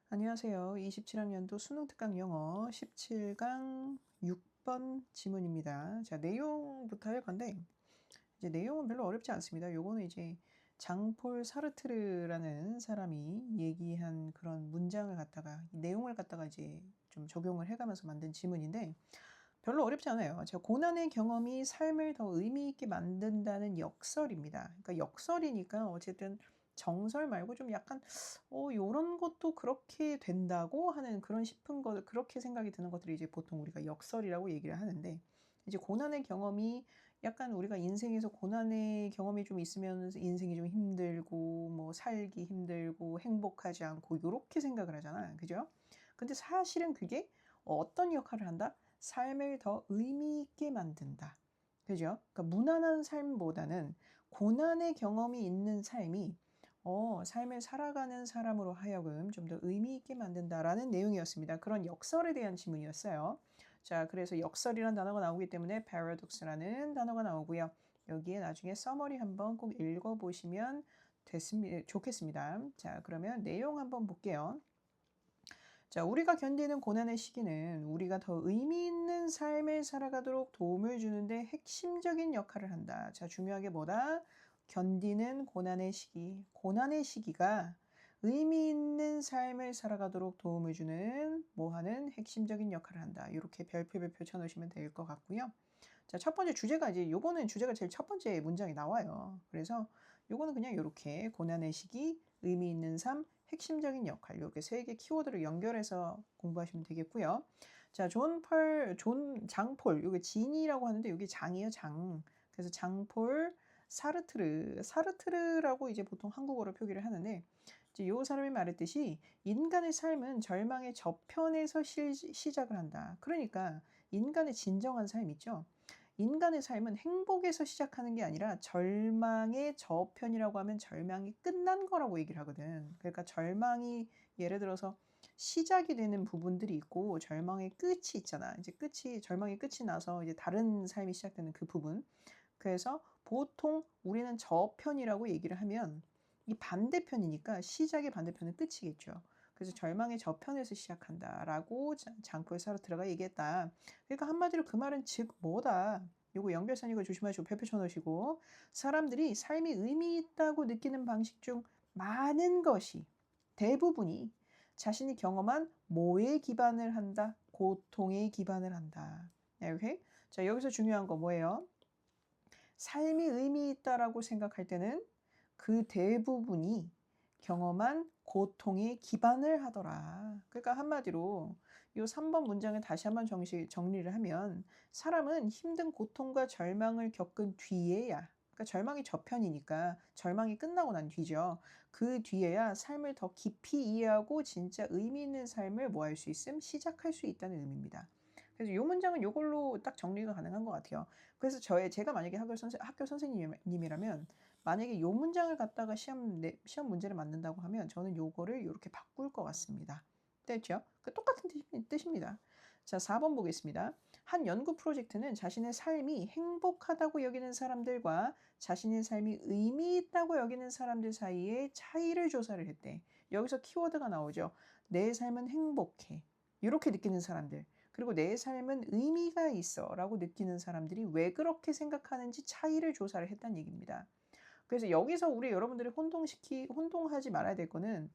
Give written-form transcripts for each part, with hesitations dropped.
안녕하세요. 27학년도 수능 특강 영어 17강 6번 지문입니다. 자, 내용부터 할 건데, 이제 내용은 별로 어렵지 않습니다. 요거는 이제 장폴 사르트르라는 사람이 얘기한 그런 문장을 갖다가, 이 내용을 갖다가 이제 좀 적용을 해가면서 만든 지문인데, 별로 어렵지 않아요. 자, 고난의 경험이 삶을 더 의미 있게 만든다는 역설입니다. 그러니까 역설이니까 어쨌든 정설 말고 좀 약간 요런 것도 그렇게 된다고 하는 그런 싶은 것, 그렇게 생각이 드는 것들이 이제 보통 우리가 역설이라고 얘기를 하는데, 이제 고난의 경험이 약간 우리가 인생에서 고난의 경험이 좀 있으면 인생이 좀 힘들고 뭐 살기 힘들고 행복하지 않고 요렇게 생각을 하잖아. 그죠? 근데 사실은 그게 어떤 역할을 한다? 삶을 더 의미 있게 만든다. 그죠? 그러니까 무난한 삶보다는 고난의 경험이 있는 삶이 삶을 살아가는 사람으로 하여금 좀 더 의미 있게 만든다라는 내용이었습니다. 그런 역설에 대한 지문이었어요. 자, 그래서 역설이라는 단어가 나오기 때문에 paradox라는 단어가 나오고요. 여기에 나중에 서머리 한번 꼭 읽어보시면 좋겠습니다. 자, 그러면 내용 한번 볼게요. 자, 우리가 견디는 고난의 시기는 우리가 더 의미 있는 삶을 살아가도록 도움을 주는데 핵심적인 역할을 한다. 자, 중요하게 뭐다? 견디는 고난의 시기. 고난의 시기가 의미 있는 삶을 살아가도록 도움을 주는 뭐 하는 핵심적인 역할을 한다. 이렇게 별표 쳐놓으시면 될 것 같고요. 자, 첫 번째 주제가 이제 요거는 주제가 제일 첫 번째 문장에 나와요. 그래서 요거는 그냥 요렇게 고난의 시기, 의미 있는 삶, 핵심적인 역할 요렇게 세 개 키워드를 연결해서 공부하시면 되겠고요. 자, 장폴 요게 진이라고 하는데 요게 장이에요, 장. 그래서 장폴 사르트르라고 이제 보통 한국어로 표기를 하는데 이제 요 사람이 말했듯이 인간의 삶은 절망의 저편에서 시작을 한다. 그러니까 인간의 진정한 삶 있죠. 인간의 삶은 행복에서 시작하는 게 아니라 절망의 저편이라고 하면 절망이 끝난 거라고 얘기를 하거든. 그러니까 절망이 예를 들어서 시작이 되는 부분들이 있고 절망의 끝이 있잖아. 이제 절망의 끝이 나서 이제 다른 삶이 시작되는 그 부분. 그래서 보통 우리는 저편이라고 얘기를 하면 이 반대편이니까 시작의 반대편은 끝이겠죠. 그래서 절망의 저편에서 시작한다라고 장포의 사르트르가 얘기했다. 그러니까 한마디로 그 말은 즉 뭐다. 요거 연결선 이거 조심하시고 별표 쳐놓으시고 사람들이 삶이 의미 있다고 느끼는 방식 중 많은 것이 대부분이 자신이 경험한 뭐에 기반을 한다? 고통에 기반을 한다. 이렇게. 자, 여기서 중요한 거 뭐예요? 삶이 의미 있다라고 생각할 때는 그 대부분이 경험한 고통에 기반을 하더라. 그러니까 한마디로 이 3번 문장을 다시 한번 정리를 하면 사람은 힘든 고통과 절망을 겪은 뒤에야 그러니까 절망이 저편이니까 절망이 끝나고 난 뒤죠. 그 뒤에야 삶을 더 깊이 이해하고 진짜 의미 있는 삶을 뭐 할 수 있음? 시작할 수 있다는 의미입니다. 그래서 이 문장은 이걸로 딱 정리가 가능한 것 같아요. 그래서 제가 만약에 학교 선생님이라면 만약에 요 문장을 갖다가 시험 문제를 만든다고 하면 저는 요거를 요렇게 바꿀 것 같습니다. 됐죠? 그 똑같은 뜻입니다. 자, 4번 보겠습니다. 한 연구 프로젝트는 자신의 삶이 행복하다고 여기는 사람들과 자신의 삶이 의미 있다고 여기는 사람들 사이의 차이를 조사를 했대. 여기서 키워드가 나오죠. 내 삶은 행복해. 이렇게 느끼는 사람들. 그리고 내 삶은 의미가 있어 라고 느끼는 사람들이 왜 그렇게 생각하는지 차이를 조사를 했다는 얘기입니다. 그래서 여기서 우리 여러분들이 혼동하지 말아야 될 거는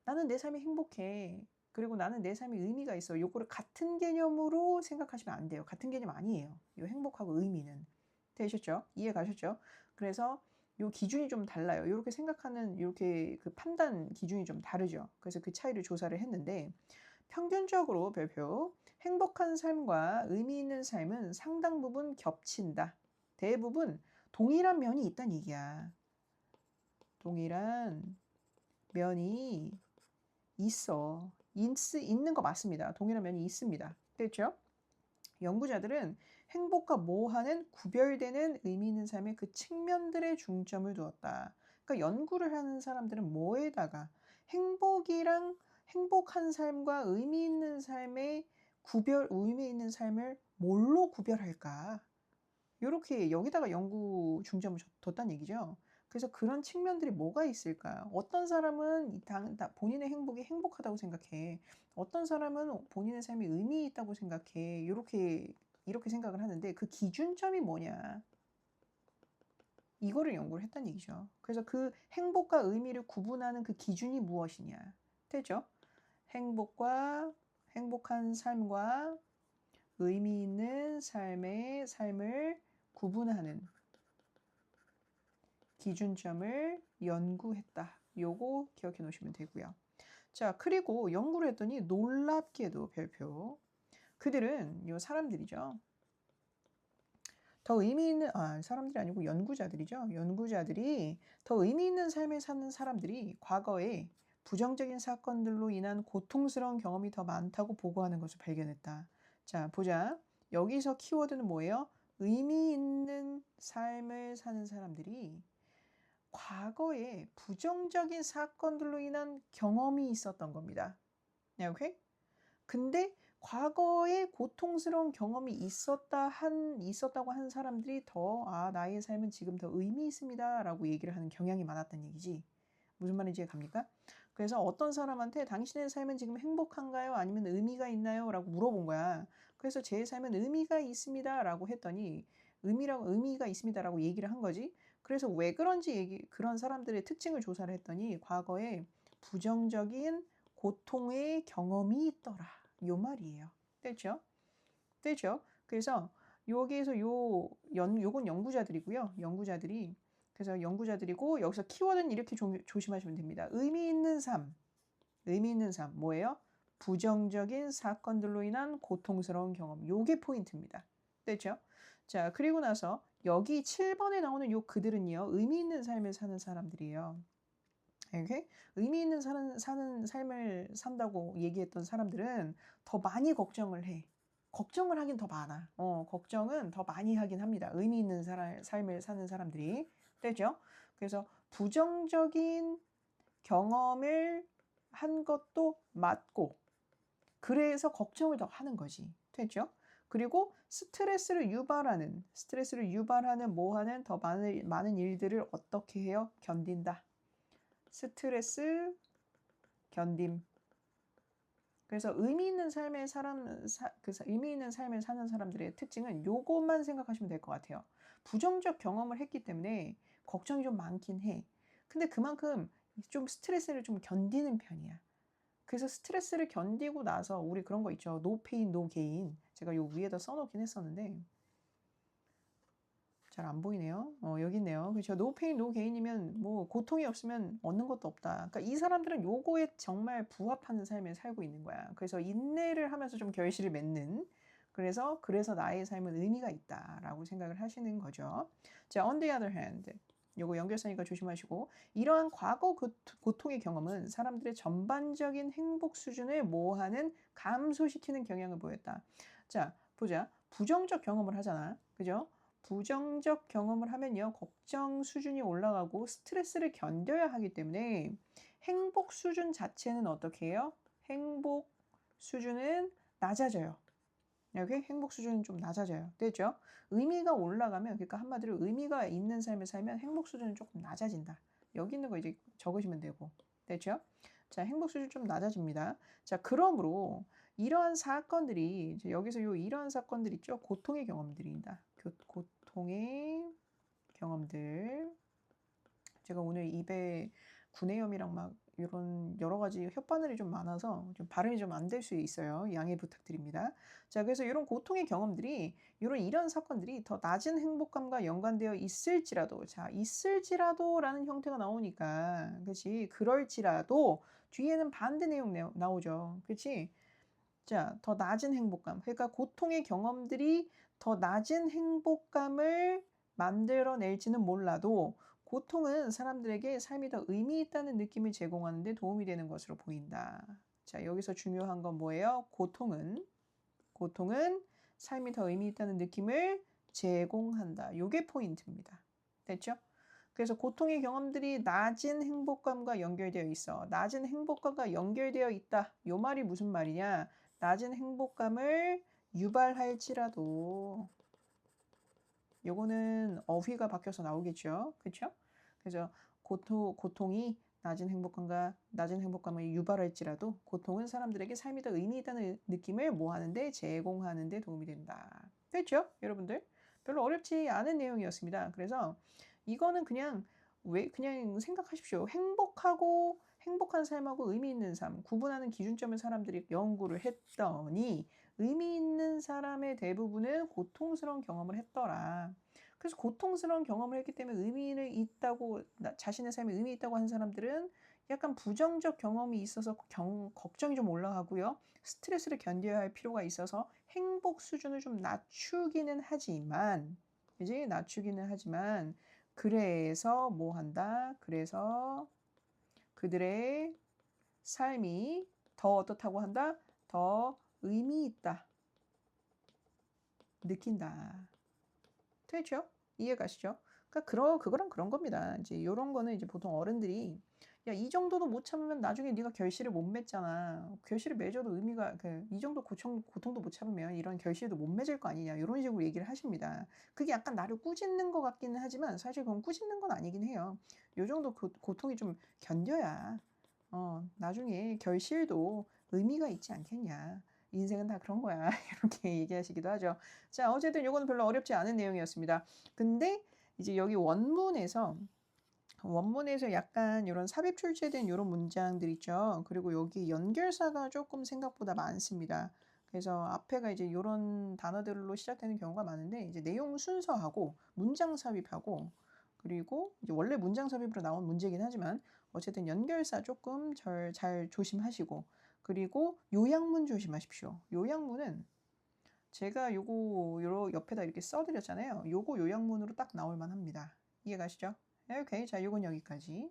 나는 내 삶이 행복해. 그리고 나는 내 삶이 의미가 있어. 요거를 같은 개념으로 생각하시면 안 돼요. 같은 개념 아니에요. 요 행복하고 의미는. 되셨죠? 이해 가셨죠? 그래서 요 기준이 좀 달라요. 요렇게 생각하는 요렇게 그 판단 기준이 좀 다르죠. 그래서 그 차이를 조사를 했는데 평균적으로 별표 행복한 삶과 의미 있는 삶은 상당 부분 겹친다. 대부분 동일한 면이 있다는 얘기야. 동일한 면이 있는 거 맞습니다. 동일한 면이 있습니다. 됐죠? 연구자들은 행복과 모호하는 구별되는 의미 있는 삶의 그 측면들에 중점을 두었다. 그러니까 연구를 하는 사람들은 뭐에다가 행복한 삶과 의미 있는 삶의 의미 있는 삶을 뭘로 구별할까? 요렇게 여기다가 연구 중점을 뒀다는 얘기죠. 그래서 그런 측면들이 뭐가 있을까요? 어떤 사람은 본인의 행복이 행복하다고 생각해. 어떤 사람은 본인의 삶이 의미 있다고 생각해. 이렇게 생각을 하는데 그 기준점이 뭐냐. 이거를 연구를 했다는 얘기죠. 그래서 그 행복과 의미를 구분하는 그 기준이 무엇이냐. 되죠? 행복한 삶과 의미 있는 삶을 구분하는 기준점을 연구했다. 요거 기억해 놓으시면 되고요. 자, 그리고 연구를 했더니 놀랍게도 별표. 그들은 요 사람들이죠. 더 의미 있는 사람들이 아니고 연구자들이죠. 연구자들이 더 의미 있는 삶을 사는 사람들이 과거에 부정적인 사건들로 인한 고통스러운 경험이 더 많다고 보고하는 것을 발견했다. 자, 보자. 여기서 키워드는 뭐예요? 의미 있는 삶을 사는 사람들이 과거에 부정적인 사건들로 인한 경험이 있었던 겁니다. 네, 오케이? 근데 과거에 고통스러운 경험이 있었다고 한 사람들이 나의 삶은 지금 더 의미 있습니다. 라고 얘기를 하는 경향이 많았다는 얘기지. 무슨 말인지 갑니까? 그래서 어떤 사람한테 당신의 삶은 지금 행복한가요? 아니면 의미가 있나요? 라고 물어본 거야. 그래서 제 삶은 의미가 있습니다. 라고 했더니 의미가 있습니다. 라고 얘기를 한 거지. 그래서 왜 그런지 그런 사람들의 특징을 조사를 했더니 과거에 부정적인 고통의 경험이 있더라. 요 말이에요. 됐죠? 됐죠? 그래서 여기에서 요건 연구자들이고요. 그래서 연구자들이고 여기서 키워드는 이렇게 조심하시면 됩니다. 의미 있는 삶. 뭐예요? 부정적인 사건들로 인한 고통스러운 경험. 요게 포인트입니다. 됐죠? 자, 그리고 나서 여기 7번에 나오는 요 그들은요. 의미 있는 삶을 사는 사람들이에요. 이렇게 의미 있는 사는 삶을 산다고 얘기했던 사람들은 더 많이 걱정을 해. 걱정을 하긴 더 많아. 걱정은 더 많이 하긴 합니다. 의미 있는 삶을 사는 사람들이. 되죠? 그래서 부정적인 경험을 한 것도 맞고, 그래서 걱정을 더 하는 거지. 됐죠? 그리고 스트레스를 유발하는 뭐하는 더 많은 일들을 어떻게 해요? 견딘다. 스트레스 견딤. 그래서 의미 있는 삶을 사는 사람들의 특징은 요것만 생각하시면 될 것 같아요. 부정적 경험을 했기 때문에 걱정이 좀 많긴 해. 근데 그만큼 좀 스트레스를 좀 견디는 편이야. 그래서 스트레스를 견디고 나서 우리 그런 거 있죠. No pain, no gain. 제가 요 위에다 써놓긴 했었는데 잘 안 보이네요. 여기 있네요. 그렇죠. No pain, no gain이면 뭐 고통이 없으면 얻는 것도 없다. 그러니까 이 사람들은 요거에 정말 부합하는 삶을 살고 있는 거야. 그래서 인내를 하면서 좀 결실을 맺는. 그래서 나의 삶은 의미가 있다라고 생각을 하시는 거죠. 자, on the other hand. 요거 연결사니까 조심하시고 이러한 과거 고통의 경험은 사람들의 전반적인 행복 수준을 뭐하는 감소시키는 경향을 보였다. 자, 보자. 부정적 경험을 하잖아. 그죠? 부정적 경험을 하면요. 걱정 수준이 올라가고 스트레스를 견뎌야 하기 때문에 행복 수준 자체는 어떻게 해요? 행복 수준은 낮아져요. 이렇게 행복 수준은 좀 낮아져요. 됐죠? 의미가 올라가면, 그러니까 한마디로 의미가 있는 삶을 살면 행복 수준은 조금 낮아진다. 여기 있는 거 이제 적으시면 되고. 됐죠? 자, 행복 수준 좀 낮아집니다. 자, 그러므로 이러한 사건들이 여기서 이러한 사건들 있죠? 고통의 경험들입니다. 고통의 경험들. 제가 오늘 입에 구내염이랑 막 이런 여러 가지 혓바늘이 좀 많아서 좀 발음이 좀 안 될 수 있어요. 양해 부탁드립니다. 자, 그래서 이런 고통의 경험들이 이런 사건들이 더 낮은 행복감과 연관되어 있을지라도, 자, 있을지라도라는 형태가 나오니까, 그렇지? 그럴지라도 뒤에는 반대 내용 나오죠. 그렇지? 자, 더 낮은 행복감. 그러니까 고통의 경험들이 더 낮은 행복감을 만들어낼지는 몰라도 고통은 사람들에게 삶이 더 의미 있다는 느낌을 제공하는 데 도움이 되는 것으로 보인다. 자, 여기서 중요한 건 뭐예요? 고통은 삶이 더 의미 있다는 느낌을 제공한다. 요게 포인트입니다. 됐죠? 그래서 고통의 경험들이 낮은 행복감과 연결되어 있어. 낮은 행복감과 연결되어 있다. 요 말이 무슨 말이냐? 낮은 행복감을 유발할지라도 요거는 어휘가 바뀌어서 나오겠죠. 그렇죠? 그래서 고통이 낮은 행복감을 유발할지라도 고통은 사람들에게 삶이 더 의미 있다는 느낌을 뭐 하는데 제공하는 데 도움이 된다. 됐죠? 여러분들? 별로 어렵지 않은 내용이었습니다. 그래서 이거는 그냥 그냥 생각하십시오. 행복한 삶하고 의미 있는 삶 구분하는 기준점을 사람들이 연구를 했더니 의미 있는 사람의 대부분은 고통스러운 경험을 했더라. 그래서 고통스러운 경험을 했기 때문에 의미는 있다고 자신의 삶에 의미 있다고 하는 사람들은 약간 부정적 경험이 있어서 걱정이 좀 올라가고요. 스트레스를 견뎌야 할 필요가 있어서 행복 수준을 좀 낮추기는 하지만 그래서 뭐 한다? 그래서 그들의 삶이 더 어떻다고 한다? 더 의미 있다. 느낀다. 되죠? 이해가시죠? 그러니까 그거랑 그런 겁니다. 이제 요런 거는 이제 보통 어른들이 야, 이 정도도 못 참으면 나중에 네가 결실을 못 맺잖아. 결실을 맺어도 의미가 이 정도 고통도 못 참으면 이런 결실도 못 맺을 거 아니냐. 이런 식으로 얘기를 하십니다. 그게 약간 나를 꾸짖는 것 같기는 하지만 사실 그건 꾸짖는 건 아니긴 해요. 요 정도 고통이 좀 견뎌야 나중에 결실도 의미가 있지 않겠냐. 인생은 다 그런 거야. 이렇게 얘기하시기도 하죠. 자, 어쨌든 요거는 별로 어렵지 않은 내용이었습니다. 근데 이제 여기 원문에서 약간 이런 삽입 출제된 이런 문장들 있죠. 그리고 여기 연결사가 조금 생각보다 많습니다. 그래서 앞에가 이제 이런 단어들로 시작되는 경우가 많은데 이제 내용 순서하고 문장 삽입하고 그리고 이제 원래 문장 삽입으로 나온 문제긴 하지만 어쨌든 연결사 조금 잘 조심하시고 그리고 요약문 조심하십시오. 요약문은 제가 요거 옆에다 이렇게 써드렸잖아요. 요거 요약문으로 딱 나올 만합니다. 이해가시죠? 오케이. 자, 요건 여기까지.